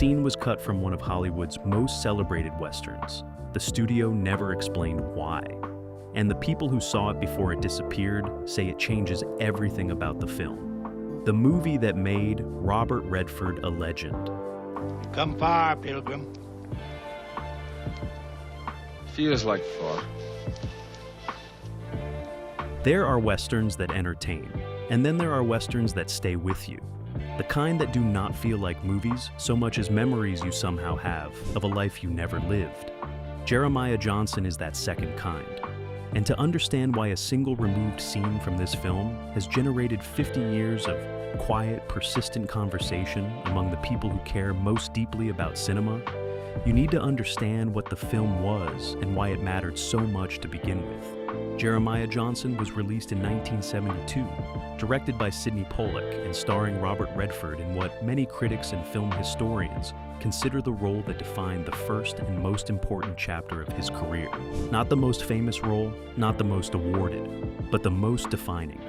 scene was cut from one of Hollywood's most celebrated westerns. The studio never explained why. And the people who saw it before it disappeared say it changes everything about the film. The movie that made Robert Redford a legend. Come far, Pilgrim. Feels like far. There are westerns that entertain, and then there are westerns that stay with you. The kind that do not feel like movies so much as memories you somehow have of a life you never lived. Jeremiah Johnson is that second kind. And to understand why a single removed scene from this film has generated 50 years of quiet, persistent conversation among the people who care most deeply about cinema, you need to understand what the film was and why it mattered so much to begin with. Jeremiah Johnson was released in 1972, directed by Pollock and starring Robert Redford in what many critics and film historians consider the role that defined the first and most important chapter of his career. Not the most famous role, not the most awarded, but the most defining.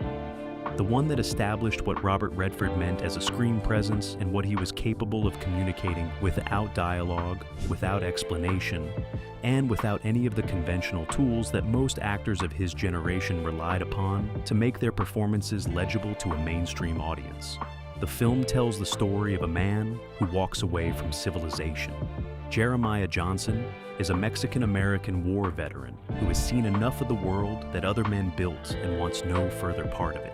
The one that established what Robert Redford meant as a screen presence and what he was capable of communicating without dialogue, without explanation, and without any of the conventional tools that most actors of his generation relied upon to make their performances legible to a mainstream audience. The film tells the story of a man who walks away from civilization. Jeremiah Johnson is a Mexican-American war veteran who has seen enough of the world that other men built and wants no further part of it.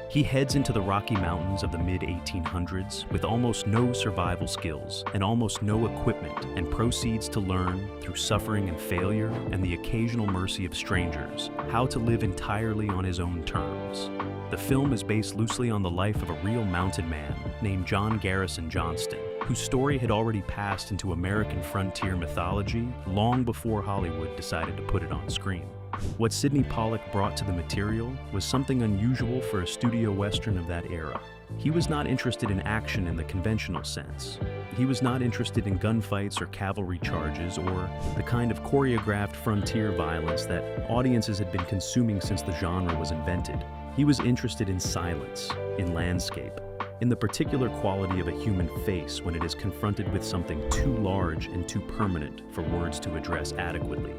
He heads into the Rocky Mountains of the mid-1800s with almost no survival skills and almost no equipment, and proceeds to learn, through suffering and failure and the occasional mercy of strangers, how to live entirely on his own terms. The film is based loosely on the life of a real mountain man named John Garrison Johnston, whose story had already passed into American frontier mythology long before Hollywood decided to put it on screen. What Pollock brought to the material was something unusual for a studio western of that era. He was not interested in action in the conventional sense. He was not interested in gunfights or cavalry charges or the kind of choreographed frontier violence that audiences had been consuming since the genre was invented. He was interested in silence, in landscape, in the particular quality of a human face when it is confronted with something too large and too permanent for words to address adequately.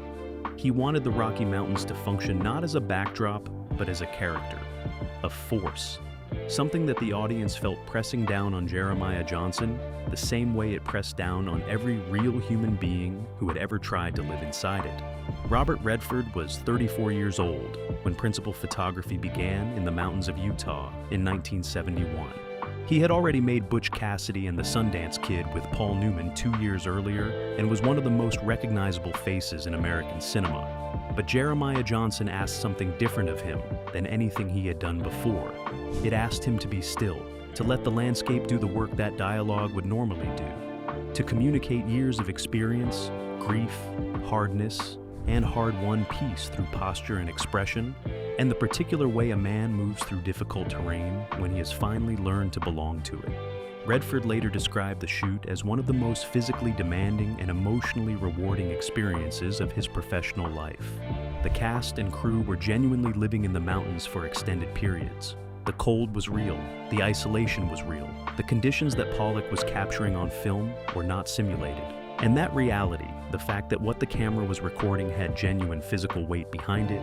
He wanted the Rocky Mountains to function not as a backdrop, but as a character, a force, something that the audience felt pressing down on Jeremiah Johnson the same way it pressed down on every real human being who had ever tried to live inside it. Robert Redford was 34 years old when principal photography began in the mountains of Utah in 1971. He had already made Butch Cassidy and the Sundance Kid with Paul Newman 2 years earlier and was one of the most recognizable faces in American cinema. But Jeremiah Johnson asked something different of him than anything he had done before. It asked him to be still, to let the landscape do the work that dialogue would normally do, to communicate years of experience, grief, hardness, and hard-won peace through posture and expression, and the particular way a man moves through difficult terrain when he has finally learned to belong to it. Redford later described the shoot as one of the most physically demanding and emotionally rewarding experiences of his professional life. The cast and crew were genuinely living in the mountains for extended periods. The cold was real, the isolation was real, the conditions that Pollock was capturing on film were not simulated. And that reality, the fact that what the camera was recording had genuine physical weight behind it,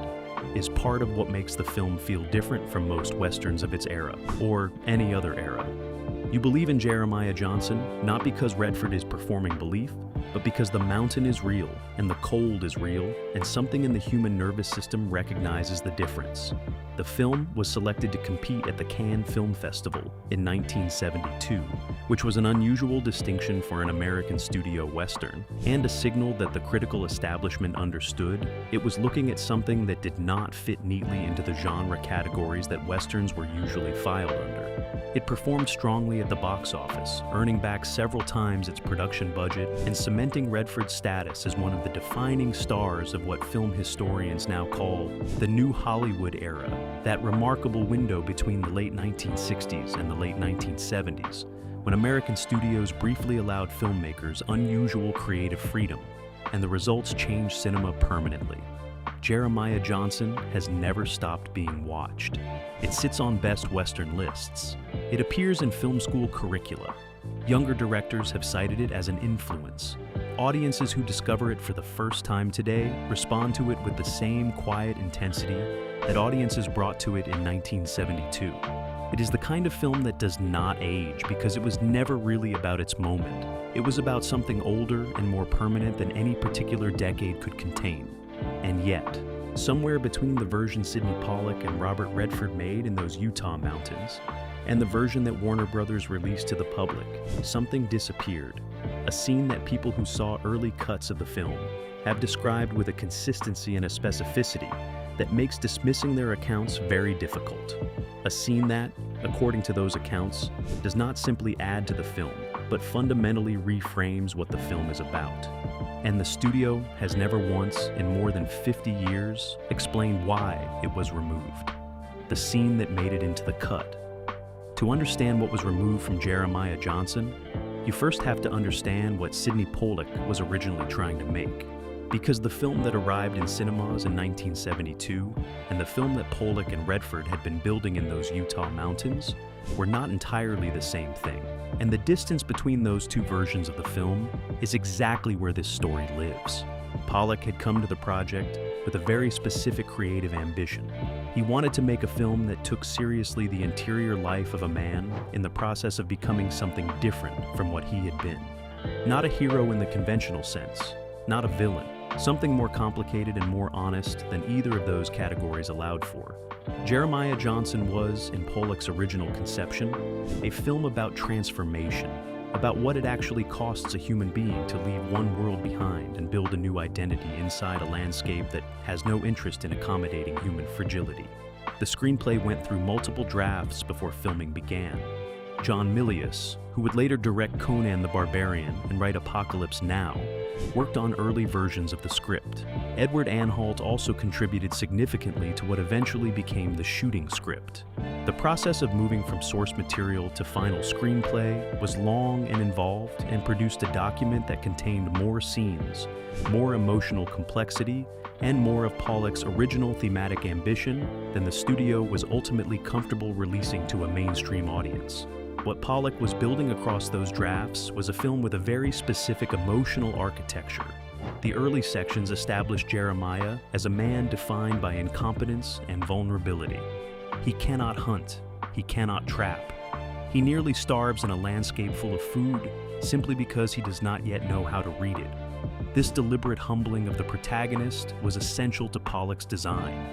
is part of what makes the film feel different from most westerns of its era, or any other era. You believe in Jeremiah Johnson, not because Redford is performing belief, but because the mountain is real, and the cold is real, and something in the human nervous system recognizes the difference. The film was selected to compete at the Cannes Film Festival in 1972, which was an unusual distinction for an American studio western, and a signal that the critical establishment understood it was looking at something that did not fit neatly into the genre categories that westerns were usually filed under. It performed strongly at the box office, earning back several times its production budget and cementing Redford's status as one of the defining stars of what film historians now call the New Hollywood era, that remarkable window between the late 1960s and the late 1970s, when American studios briefly allowed filmmakers unusual creative freedom, and the results changed cinema permanently. Jeremiah Johnson has never stopped being watched. It sits on best Western lists. It appears in film school curricula. Younger directors have cited it as an influence. Audiences who discover it for the first time today respond to it with the same quiet intensity that audiences brought to it in 1972. It is the kind of film that does not age because it was never really about its moment. It was about something older and more permanent than any particular decade could contain. And yet, somewhere between the version Sidney Pollock and Robert Redford made in those Utah mountains, and the version that Warner Brothers released to the public, something disappeared. A scene that people who saw early cuts of the film have described with a consistency and a specificity that makes dismissing their accounts very difficult. A scene that, according to those accounts, does not simply add to the film, but fundamentally reframes what the film is about. And the studio has never once, in more than 50 years, explained why it was removed. The scene that made it into the cut. To understand what was removed from Jeremiah Johnson, you first have to understand what Sidney Pollock was originally trying to make. Because the film that arrived in cinemas in 1972 and the film that Pollock and Redford had been building in those Utah mountains were not entirely the same thing. And the distance between those two versions of the film is exactly where this story lives. Pollock had come to the project with a very specific creative ambition. He wanted to make a film that took seriously the interior life of a man in the process of becoming something different from what he had been. Not a hero in the conventional sense, not a villain, something more complicated and more honest than either of those categories allowed for. Jeremiah Johnson was, in Pollock's original conception, a film about transformation, about what it actually costs a human being to leave one world behind and build a new identity inside a landscape that has no interest in accommodating human fragility. The screenplay went through multiple drafts before filming began. John Milius, who would later direct Conan the Barbarian and write Apocalypse Now, worked on early versions of the script. Edward Anhalt also contributed significantly to what eventually became the shooting script. The process of moving from source material to final screenplay was long and involved and produced a document that contained more scenes, more emotional complexity, and more of Pollock's original thematic ambition than the studio was ultimately comfortable releasing to a mainstream audience. What Pollock was building across those drafts was a film with a very specific emotional architecture. The early sections established Jeremiah as a man defined by incompetence and vulnerability. He cannot hunt. He cannot trap. He nearly starves in a landscape full of food simply because he does not yet know how to read it. This deliberate humbling of the protagonist was essential to Pollock's design.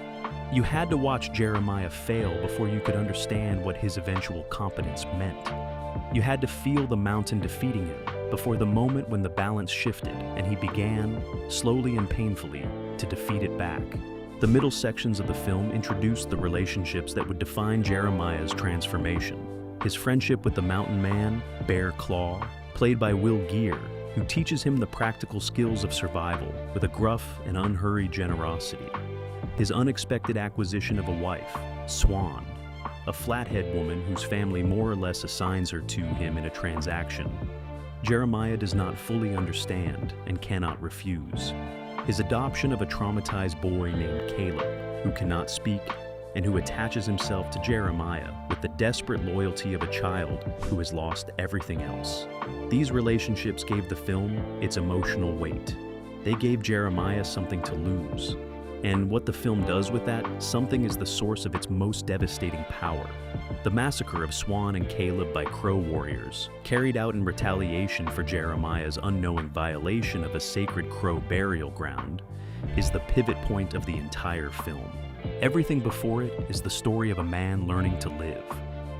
You had to watch Jeremiah fail before you could understand what his eventual competence meant. You had to feel the mountain defeating him before the moment when the balance shifted and he began, slowly and painfully, to defeat it back. The middle sections of the film introduced the relationships that would define Jeremiah's transformation. His friendship with the mountain man, Bear Claw, played by Will Geer, who teaches him the practical skills of survival with a gruff and unhurried generosity. His unexpected acquisition of a wife, Swan, a flathead woman whose family more or less assigns her to him in a transaction. Jeremiah does not fully understand and cannot refuse. His adoption of a traumatized boy named Caleb, who cannot speak, and who attaches himself to Jeremiah with the desperate loyalty of a child who has lost everything else. These relationships gave the film its emotional weight. They gave Jeremiah something to lose. And what the film does with that something is the source of its most devastating power. The massacre of Swan and Caleb by Crow warriors, carried out in retaliation for Jeremiah's unknowing violation of a sacred Crow burial ground, is the pivot point of the entire film. Everything before it is the story of a man learning to live.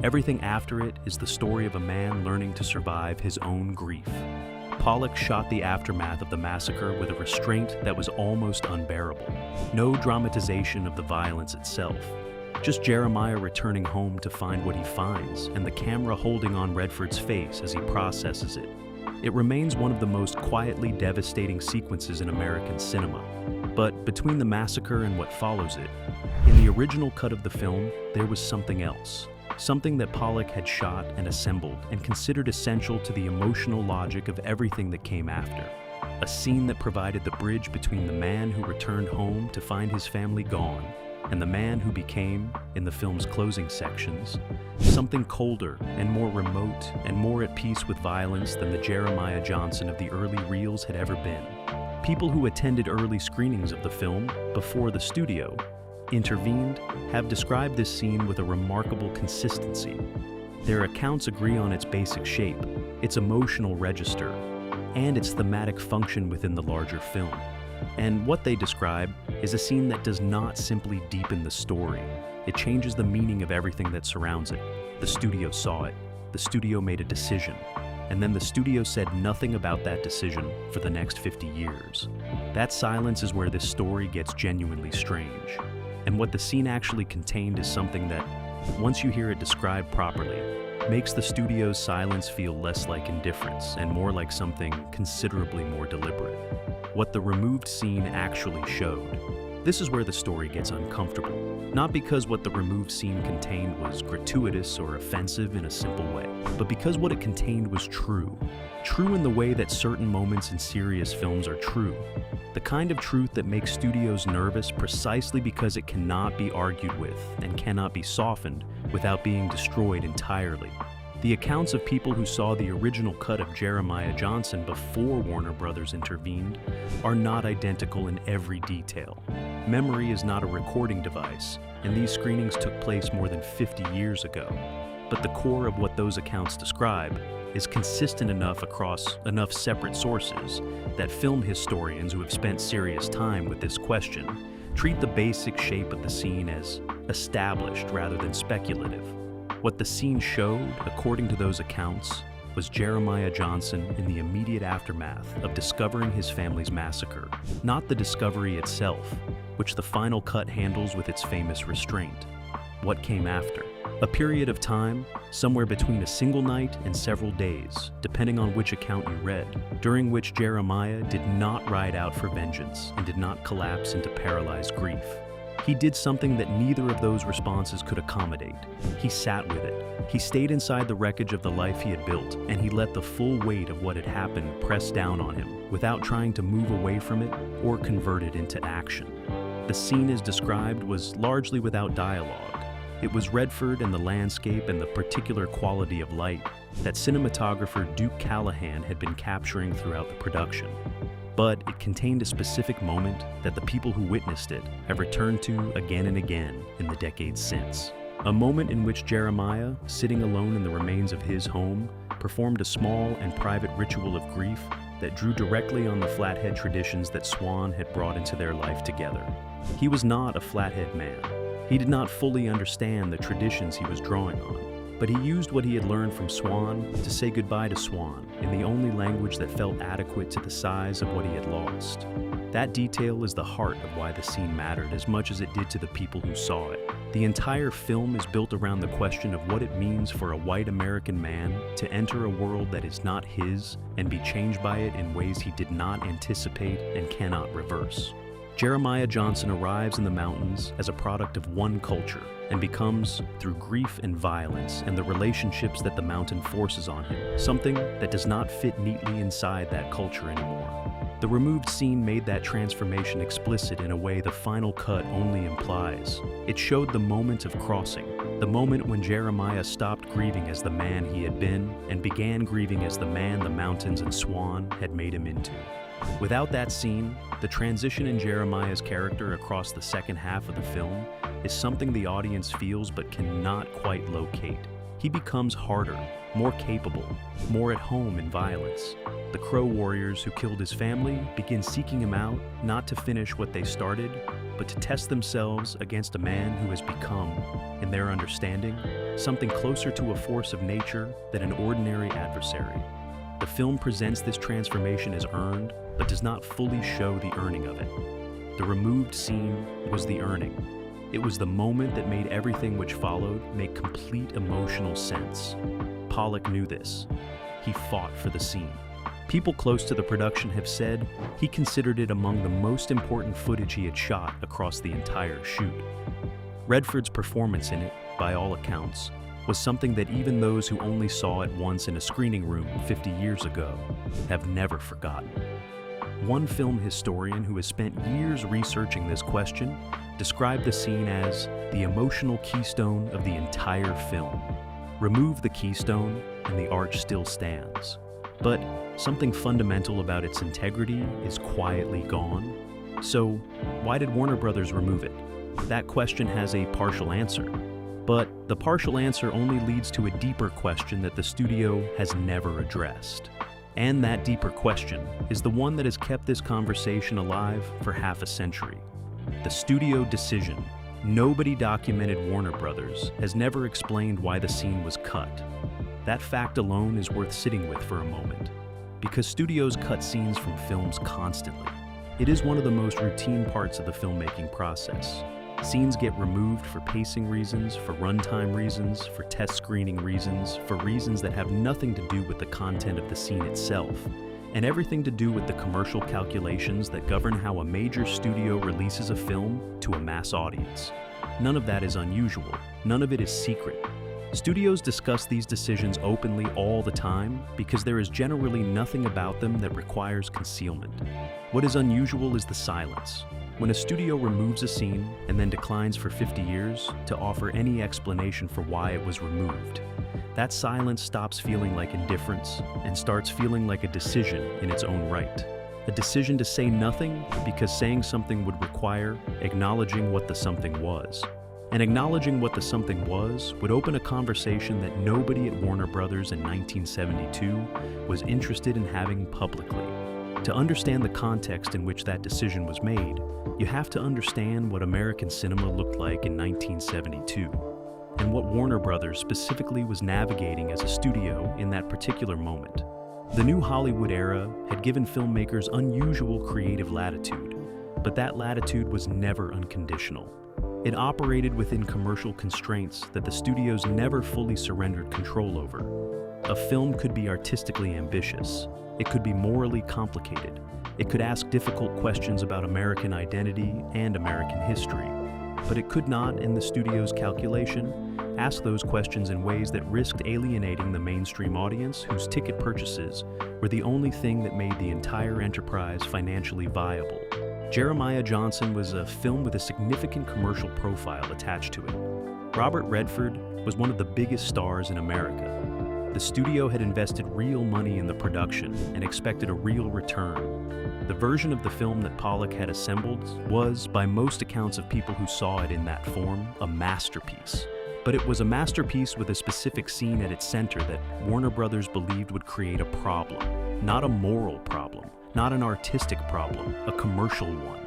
Everything after it is the story of a man learning to survive his own grief. Pollock shot the aftermath of the massacre with a restraint that was almost unbearable. No dramatization of the violence itself. Just Jeremiah returning home to find what he finds, and the camera holding on Redford's face as he processes it. It remains one of the most quietly devastating sequences in American cinema. But between the massacre and what follows it, in the original cut of the film, there was something else. Something that Pollock had shot and assembled and considered essential to the emotional logic of everything that came after. A scene that provided the bridge between the man who returned home to find his family gone and the man who became, in the film's closing sections, something colder and more remote and more at peace with violence than the Jeremiah Johnson of the early reels had ever been. People who attended early screenings of the film before the studio intervened have described this scene with a remarkable consistency. Their accounts agree on its basic shape, its emotional register, and its thematic function within the larger film. And what they describe is a scene that does not simply deepen the story. It changes the meaning of everything that surrounds it. The studio saw it. The studio made a decision. And then the studio said nothing about that decision for the next 50 years. That silence is where this story gets genuinely strange. And what the scene actually contained is something that, once you hear it described properly, makes the studio's silence feel less like indifference and more like something considerably more deliberate. What the removed scene actually showed. This is where the story gets uncomfortable. Not because what the removed scene contained was gratuitous or offensive in a simple way, but because what it contained was true. True in the way that certain moments in serious films are true. The kind of truth that makes studios nervous precisely because it cannot be argued with and cannot be softened without being destroyed entirely. The accounts of people who saw the original cut of Jeremiah Johnson before Warner Brothers intervened are not identical in every detail. Memory is not a recording device, and these screenings took place more than 50 years ago. But the core of what those accounts describe is consistent enough across enough separate sources that film historians who have spent serious time with this question treat the basic shape of the scene as established rather than speculative. What the scene showed, according to those accounts, was Jeremiah Johnson in the immediate aftermath of discovering his family's massacre, not the discovery itself, which the final cut handles with its famous restraint. What came after? A period of time, somewhere between a single night and several days, depending on which account you read, during which Jeremiah did not ride out for vengeance and did not collapse into paralyzed grief. He did something that neither of those responses could accommodate. He sat with it. He stayed inside the wreckage of the life he had built, and he let the full weight of what had happened press down on him without trying to move away from it or convert it into action. The scene as described was largely without dialogue. It was Redford and the landscape and the particular quality of light that cinematographer Duke Callahan had been capturing throughout the production. But it contained a specific moment that the people who witnessed it have returned to again and again in the decades since. A moment in which Jeremiah, sitting alone in the remains of his home, performed a small and private ritual of grief that drew directly on the Flathead traditions that Swan had brought into their life together. He was not a Flathead man. He did not fully understand the traditions he was drawing on. But he used what he had learned from Swan to say goodbye to Swan in the only language that felt adequate to the size of what he had lost. That detail is the heart of why the scene mattered as much as it did to the people who saw it. The entire film is built around the question of what it means for a white American man to enter a world that is not his and be changed by it in ways he did not anticipate and cannot reverse. Jeremiah Johnson arrives in the mountains as a product of one culture and becomes, through grief and violence and the relationships that the mountain forces on him, something that does not fit neatly inside that culture anymore. The removed scene made that transformation explicit in a way the final cut only implies. It showed the moment of crossing, the moment when Jeremiah stopped grieving as the man he had been and began grieving as the man the mountains and Swan had made him into. Without that scene, the transition in Jeremiah's character across the second half of the film is something the audience feels but cannot quite locate. He becomes harder, more capable, more at home in violence. The Crow warriors who killed his family begin seeking him out not to finish what they started, but to test themselves against a man who has become, in their understanding, something closer to a force of nature than an ordinary adversary. The film presents this transformation as earned, but does not fully show the earning of it. The removed scene was the earning. It was the moment that made everything which followed make complete emotional sense. Pollock knew this. He fought for the scene. People close to the production have said he considered it among the most important footage he had shot across the entire shoot. Redford's performance in it, by all accounts, was something that even those who only saw it once in a screening room 50 years ago have never forgotten. One film historian who has spent years researching this question described the scene as the emotional keystone of the entire film. Remove the keystone, and the arch still stands. But something fundamental about its integrity is quietly gone. So, why did Warner Brothers remove it? That question has a partial answer. But the partial answer only leads to a deeper question that the studio has never addressed. And that deeper question is the one that has kept this conversation alive for half a century. The studio decision. Nobody documented Warner Brothers has never explained why the scene was cut. That fact alone is worth sitting with for a moment, because studios cut scenes from films constantly. It is one of the most routine parts of the filmmaking process. Scenes get removed for pacing reasons, for runtime reasons, for test screening reasons, for reasons that have nothing to do with the content of the scene itself, and everything to do with the commercial calculations that govern how a major studio releases a film to a mass audience. None of that is unusual. None of it is secret. Studios discuss these decisions openly all the time because there is generally nothing about them that requires concealment. What is unusual is the silence. When a studio removes a scene and then declines for 50 years to offer any explanation for why it was removed, that silence stops feeling like indifference and starts feeling like a decision in its own right. A decision to say nothing because saying something would require acknowledging what the something was. And acknowledging what the something was would open a conversation that nobody at Warner Brothers in 1972 was interested in having publicly. To understand the context in which that decision was made, you have to understand what American cinema looked like in 1972, and what Warner Brothers specifically was navigating as a studio in that particular moment. The new Hollywood era had given filmmakers unusual creative latitude, but that latitude was never unconditional. It operated within commercial constraints that the studios never fully surrendered control over. A film could be artistically ambitious. It could be morally complicated. It could ask difficult questions about American identity and American history. But it could not, in the studio's calculation, ask those questions in ways that risked alienating the mainstream audience whose ticket purchases were the only thing that made the entire enterprise financially viable. Jeremiah Johnson was a film with a significant commercial profile attached to it. Robert Redford was one of the biggest stars in America. The studio had invested real money in the production and expected a real return. The version of the film that Pollock had assembled was, by most accounts of people who saw it in that form, a masterpiece. But it was a masterpiece with a specific scene at its center that Warner Brothers believed would create a problem. Not a moral problem, not an artistic problem, a commercial one.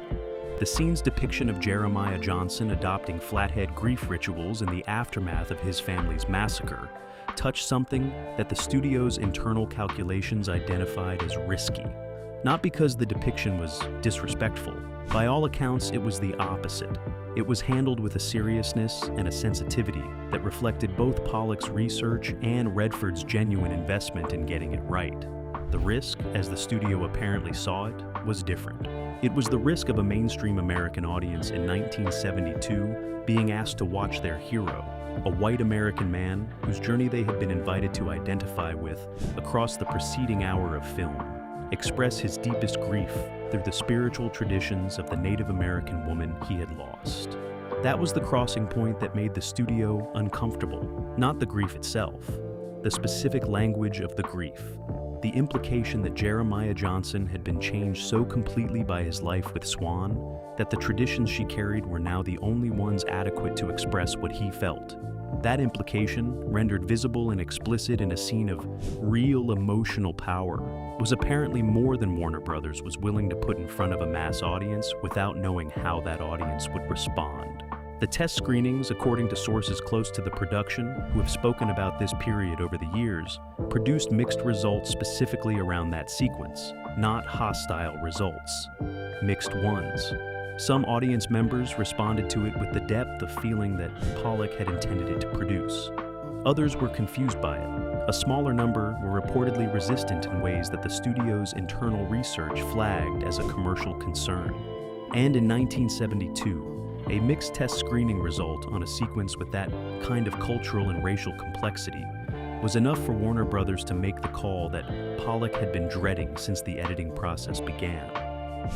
The scene's depiction of Jeremiah Johnson adopting flathead grief rituals in the aftermath of his family's massacre touched something that the studio's internal calculations identified as risky. Not because the depiction was disrespectful. By all accounts, it was the opposite. It was handled with a seriousness and a sensitivity that reflected both Pollock's research and Redford's genuine investment in getting it right. The risk, as the studio apparently saw it, was different. It was the risk of a mainstream American audience in 1972 being asked to watch their hero, a white American man whose journey they had been invited to identify with across the preceding hour of film, express his deepest grief through the spiritual traditions of the Native American woman he had lost. That was the crossing point that made the studio uncomfortable, not the grief itself, the specific language of the grief. The implication that Jeremiah Johnson had been changed so completely by his life with Swan that the traditions she carried were now the only ones adequate to express what he felt. That implication, rendered visible and explicit in a scene of real emotional power, was apparently more than Warner Brothers was willing to put in front of a mass audience without knowing how that audience would respond. The test screenings, according to sources close to the production who have spoken about this period over the years, produced mixed results specifically around that sequence, not hostile results. Mixed ones. Some audience members responded to it with the depth of feeling that Pollock had intended it to produce. Others were confused by it. A smaller number were reportedly resistant in ways that the studio's internal research flagged as a commercial concern. And in 1972, a mixed test screening result on a sequence with that kind of cultural and racial complexity was enough for Warner Brothers to make the call that Pollock had been dreading since the editing process began.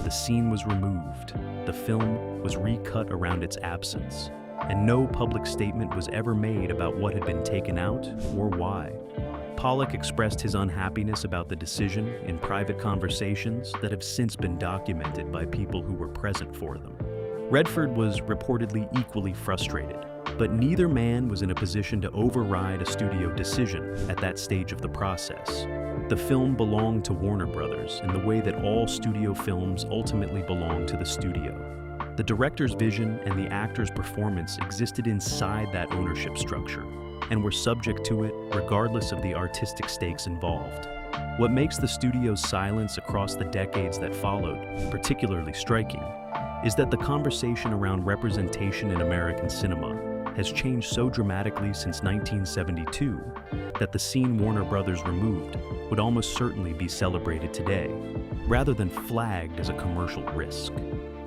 the scene was removed, the film was recut around its absence, and no public statement was ever made about what had been taken out or why. Pollock expressed his unhappiness about the decision in private conversations that have since been documented by people who were present for them. Redford was reportedly equally frustrated, but neither man was in a position to override a studio decision at that stage of the process. The film belonged to Warner Brothers in the way that all studio films ultimately belong to the studio. The director's vision and the actor's performance existed inside that ownership structure and were subject to it regardless of the artistic stakes involved. What makes the studio's silence across the decades that followed particularly striking is that the conversation around representation in American cinema has changed so dramatically since 1972 that the scene Warner Brothers removed would almost certainly be celebrated today, rather than flagged as a commercial risk.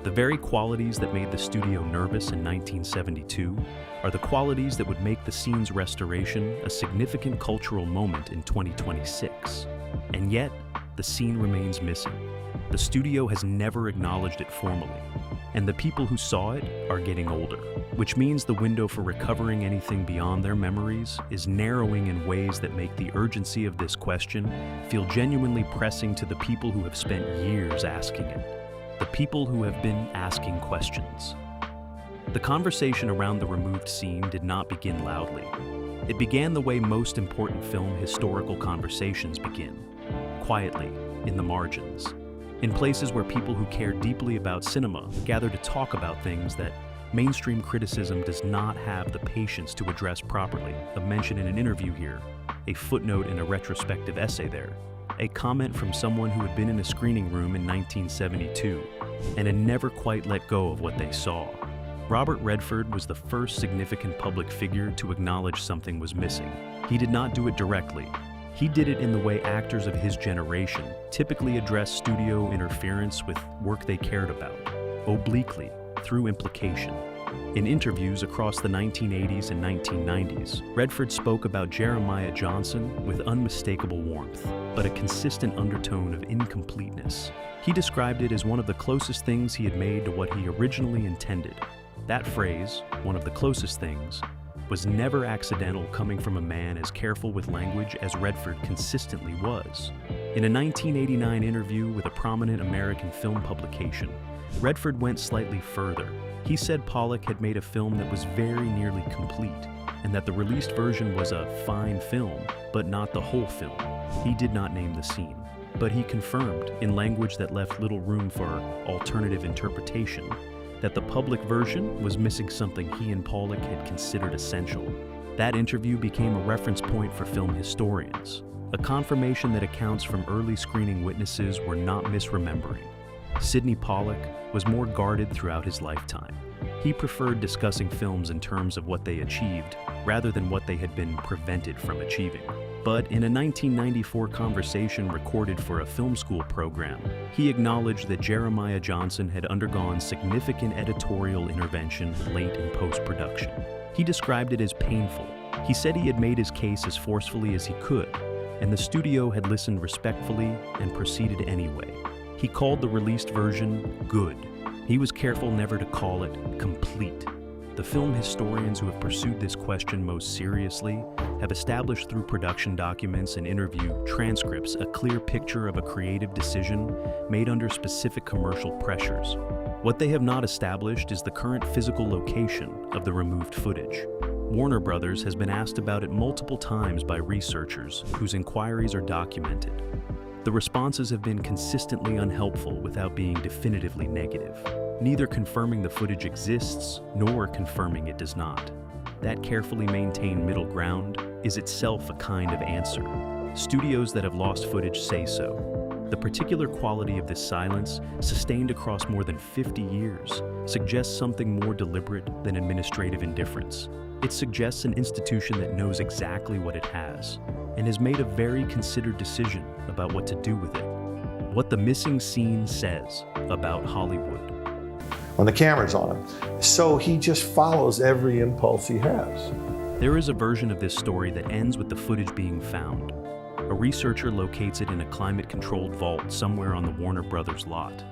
The very qualities that made the studio nervous in 1972 are the qualities that would make the scene's restoration a significant cultural moment in 2026. And yet, the scene remains missing. The studio has never acknowledged it formally, and the people who saw it are getting older, which means the window for recovering anything beyond their memories is narrowing in ways that make the urgency of this question feel genuinely pressing to the people who have spent years asking it, the people who have been asking questions. The conversation around the removed scene did not begin loudly. It began the way most important film historical conversations begin, quietly, in the margins, in places where people who care deeply about cinema gather to talk about things that mainstream criticism does not have the patience to address properly. A mention in an interview here, a footnote in a retrospective essay there, a comment from someone who had been in a screening room in 1972 and had never quite let go of what they saw. Robert Redford was the first significant public figure to acknowledge something was missing. He did not do it directly. He did it in the way actors of his generation typically address studio interference with work they cared about, obliquely, through implication. In interviews across the 1980s and 1990s, Redford spoke about Jeremiah Johnson with unmistakable warmth, but a consistent undertone of incompleteness. He described it as one of the closest things he had made to what he originally intended. That phrase, one of the closest things, was never accidental, coming from a man as careful with language as Redford consistently was. In a 1989 interview with a prominent American film publication, Redford went slightly further. He said Pollock had made a film that was very nearly complete, and that the released version was a fine film, but not the whole film. He did not name the scene, but he confirmed, in language that left little room for alternative interpretation, that the public version was missing something he and Pollock had considered essential. That interview became a reference point for film historians, a confirmation that accounts from early screening witnesses were not misremembering. Sidney Pollock was more guarded throughout his lifetime. He preferred discussing films in terms of what they achieved rather than what they had been prevented from achieving. But in a 1994 conversation recorded for a film school program, he acknowledged that Jeremiah Johnson had undergone significant editorial intervention late in post-production. He described it as painful. He said he had made his case as forcefully as he could, and the studio had listened respectfully and proceeded anyway. He called the released version good. He was careful never to call it complete. The film historians who have pursued this question most seriously have established through production documents and interview transcripts a clear picture of a creative decision made under specific commercial pressures. What they have not established is the current physical location of the removed footage. Warner Brothers has been asked about it multiple times by researchers whose inquiries are documented. The responses have been consistently unhelpful without being definitively negative, neither confirming the footage exists nor confirming it does not. That carefully maintained middle ground is itself a kind of answer. Studios that have lost footage say so. The particular quality of this silence, sustained across more than 50 years, suggests something more deliberate than administrative indifference. It suggests an institution that knows exactly what it has, and has made a very considered decision about what to do with it. What the missing scene says about Hollywood. When the camera's on him. So he just follows every impulse he has. There is a version of this story that ends with the footage being found. A researcher locates it in a climate-controlled vault somewhere on the Warner Brothers lot.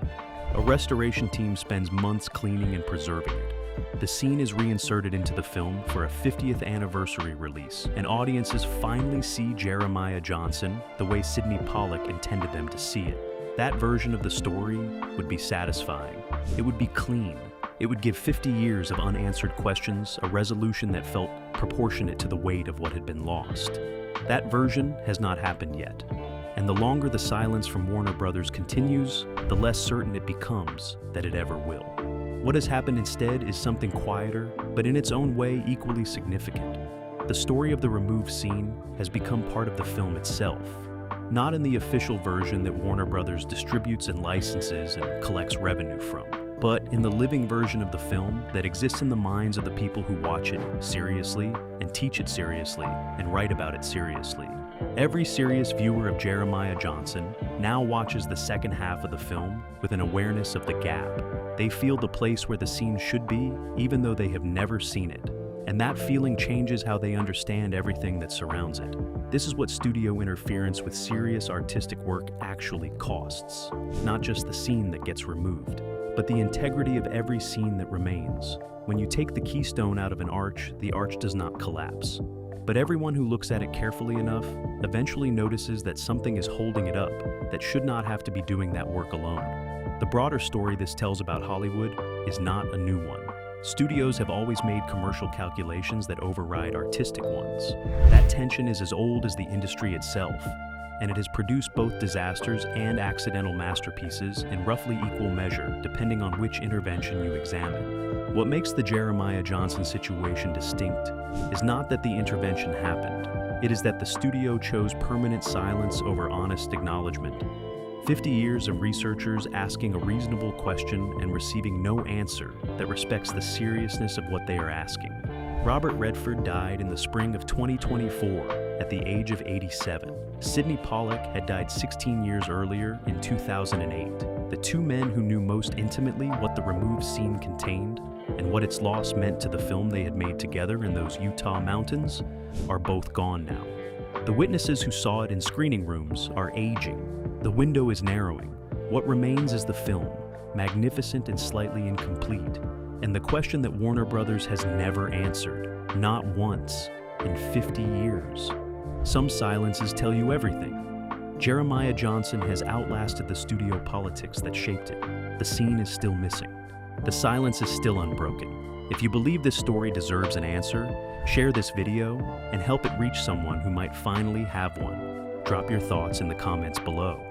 A restoration team spends months cleaning and preserving it. The scene is reinserted into the film for a 50th anniversary release, and audiences finally see Jeremiah Johnson the way Sidney Pollock intended them to see it. That version of the story would be satisfying. It would be clean. It would give 50 years of unanswered questions a resolution that felt proportionate to the weight of what had been lost. That version has not happened yet. And the longer the silence from Warner Brothers continues, the less certain it becomes that it ever will. What has happened instead is something quieter, but in its own way equally significant. The story of the removed scene has become part of the film itself, not in the official version that Warner Brothers distributes and licenses and collects revenue from, but in the living version of the film that exists in the minds of the people who watch it seriously and teach it seriously and write about it seriously. Every serious viewer of Jeremiah Johnson now watches the second half of the film with an awareness of the gap. They feel the place where the scene should be, even though they have never seen it. And that feeling changes how they understand everything that surrounds it. This is what studio interference with serious artistic work actually costs. Not just the scene that gets removed, but the integrity of every scene that remains. When you take the keystone out of an arch, the arch does not collapse. But everyone who looks at it carefully enough eventually notices that something is holding it up that should not have to be doing that work alone. The broader story this tells about Hollywood is not a new one. Studios have always made commercial calculations that override artistic ones. That tension is as old as the industry itself, and it has produced both disasters and accidental masterpieces in roughly equal measure, depending on which intervention you examine. What makes the Jeremiah Johnson situation distinct is not that the intervention happened. It is that the studio chose permanent silence over honest acknowledgement. 50 years of researchers asking a reasonable question and receiving no answer that respects the seriousness of what they are asking. Robert Redford died in the spring of 2024 at the age of 87. Sidney Pollock had died 16 years earlier in 2008. The two men who knew most intimately what the removed scene contained and what its loss meant to the film they had made together in those Utah mountains are both gone now. The witnesses who saw it in screening rooms are aging. The window is narrowing. What remains is the film, magnificent and slightly incomplete, and the question that Warner Brothers has never answered, not once, in 50 years. Some silences tell you everything. Jeremiah Johnson has outlasted the studio politics that shaped it. The scene is still missing. The silence is still unbroken. If you believe this story deserves an answer, share this video and help it reach someone who might finally have one. Drop your thoughts in the comments below.